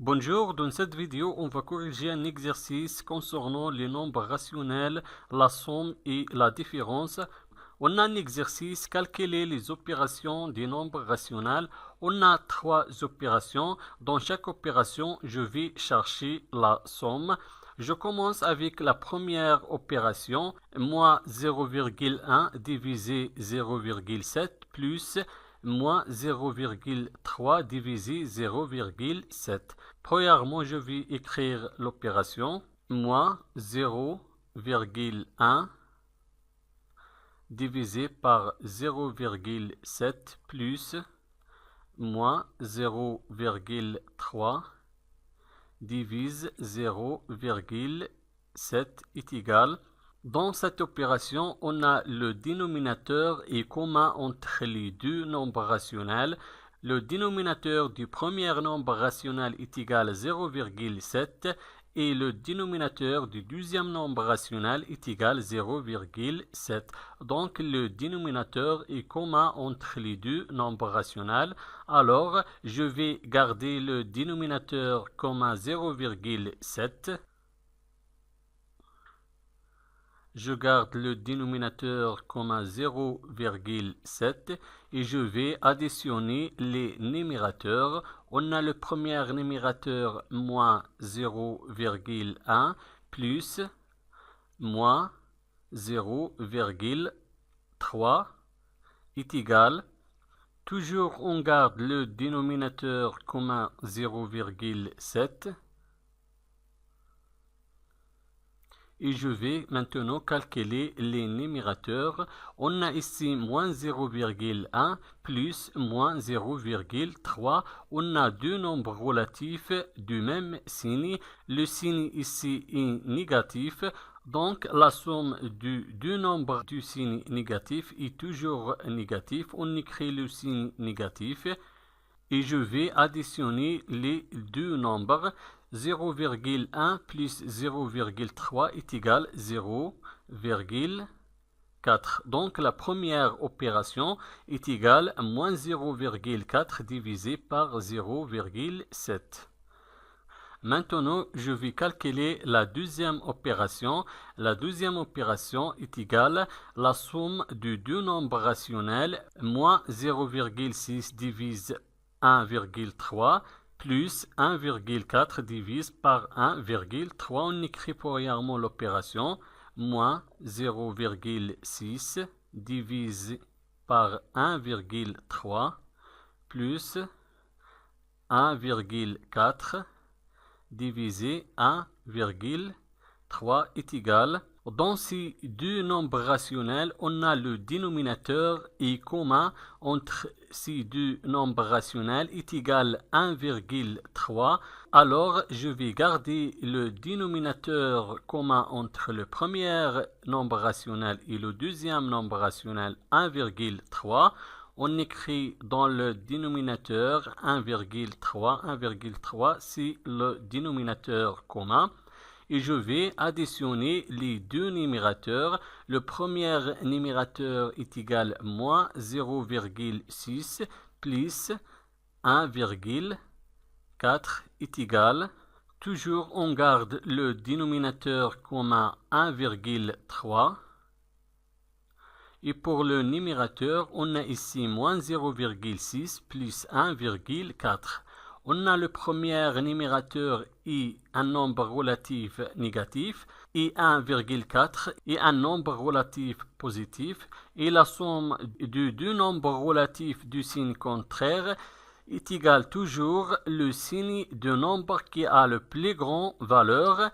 Bonjour, dans cette vidéo, on va corriger un exercice concernant les nombres rationnels, la somme et la différence. On a un exercice, calculer les opérations des nombres rationnels. On a trois opérations. Dans chaque opération, je vais chercher la somme. Je commence avec la première opération, moins 0,1 divisé 0,7 plus moins 0,3 divisé 0,7. Premièrement, je vais écrire l'opération moins 0,1 divisé par 0,7 plus moins 0,3 divise 0,7 est égal. Dans cette opération, on a le dénominateur est commun entre les deux nombres rationnels. Le dénominateur du premier nombre rationnel est égal à 0,7 et le dénominateur du deuxième nombre rationnel est égal à 0,7. Donc le dénominateur est commun entre les deux nombres rationnels. Alors je vais garder le dénominateur commun 0,7. Je garde le dénominateur commun 0,7 et je vais additionner les numérateurs. On a le premier numérateur moins 0,1 plus moins 0,3 est égal. Toujours on garde le dénominateur commun 0,7. Et je vais maintenant calculer les numérateurs. On a ici moins 0,1 plus moins 0,3. On a deux nombres relatifs du même signe. Le signe ici est négatif. Donc la somme du deux nombres du signe négatif est toujours négatif. On écrit le signe négatif. Et je vais additionner les deux nombres. 0,1 plus 0,3 est égal à 0,4. Donc la première opération est égale à moins 0,4 divisé par 0,7. Maintenant, je vais calculer la deuxième opération. La deuxième opération est égale à la somme de deux nombres rationnels, moins 0,6 divise 1,3 plus 1,4 divise par 1,3. On écrit premièrement l'opération moins 0,6 divisé par 1,3 plus 1,4 divisé 1,3 est égal. Dans ces deux nombres rationnels, on a le dénominateur est commun entre ces deux nombres rationnels est égal à 1,3. Alors, je vais garder le dénominateur commun entre le premier nombre rationnel et le deuxième nombre rationnel 1,3. On écrit dans le dénominateur 1,3. 1,3, c'est le dénominateur commun. Et je vais additionner les deux numérateurs. Le premier numérateur est égal à moins 0,6 plus 1,4 est égal. Toujours on garde le dénominateur commun 1,3. Et pour le numérateur, on a ici moins 0,6 plus 1,4. On a le premier numérateur et un nombre relatif négatif et 1,4 et un nombre relatif positif. Et la somme de deux nombres relatifs du signe contraire est égale toujours le signe du nombre qui a le plus grand valeur.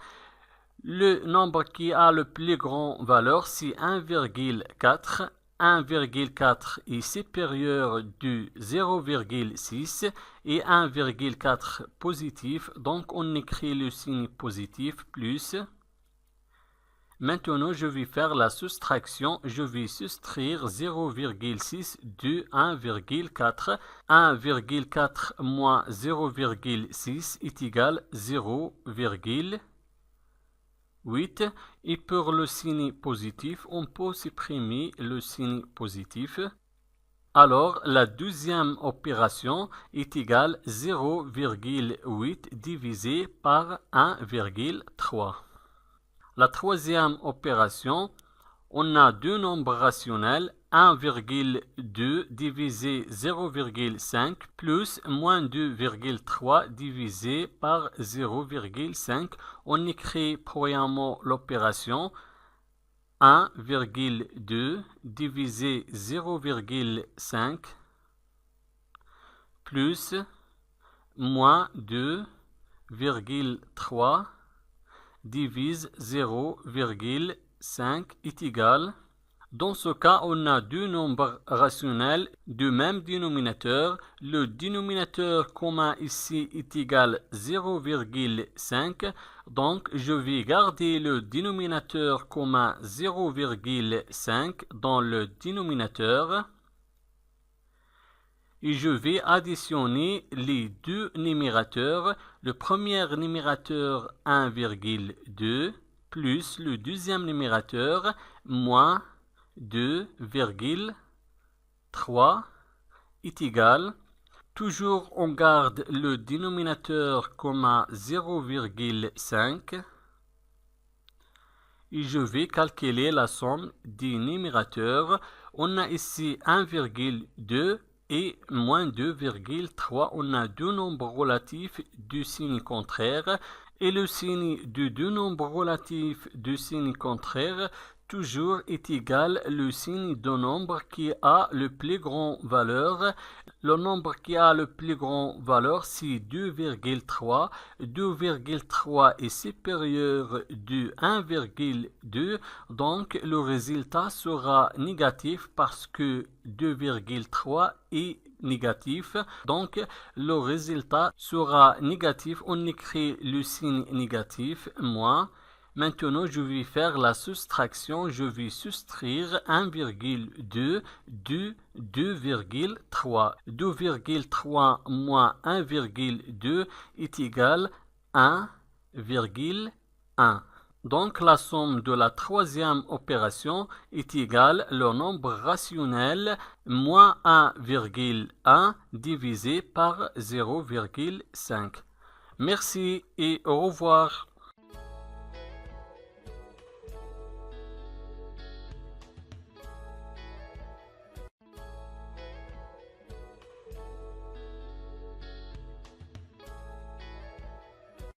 Le nombre qui a le plus grand valeur, c'est 1,4. 1,4 est supérieur du 0,6 et 1,4 positif. Donc, on écrit le signe positif plus. Maintenant, je vais faire la soustraction. Je vais soustraire 0,6 de 1,4. 1,4 moins 0,6 est égal à 0,8. Et pour le signe positif, on peut supprimer le signe positif. Alors, la deuxième opération est égale 0,8 divisé par 1,3. La troisième opération, on a deux nombres rationnels, 1,2 divisé 0,5 plus moins 2,3 divisé par 0,5. On écrit premièrement l'opération 1,2 divisé 0,5 plus moins 2,3 divise 0,5 est égal. Dans ce cas, on a deux nombres rationnels du même dénominateur. Le dénominateur commun ici est égal à 0,5. Donc, je vais garder le dénominateur commun 0,5 dans le dénominateur. Et je vais additionner les deux numérateurs. Le premier numérateur 1,2 plus le deuxième numérateur moins 2,3 est égal. Toujours on garde le dénominateur commun 0,5 et je vais calculer la somme des numérateurs. On a ici 1,2 et moins 2,3. On a deux nombres relatifs du signe contraire et le signe de deux nombres relatifs du signe contraire toujours est égal le signe du nombre qui a le plus grand valeur. Le nombre qui a le plus grand valeur, c'est 2,3. 2,3 est supérieur de 1,2. Donc, le résultat sera négatif parce que 2,3 est négatif. Donc, le résultat sera négatif. On écrit le signe négatif, moins. Maintenant, je vais faire la soustraction. Je vais soustraire 1,2 de 2,3. 2,3 moins 1,2 est égal à 1,1. Donc, la somme de la troisième opération est égale au nombre rationnel moins 1,1 divisé par 0,5. Merci et au revoir.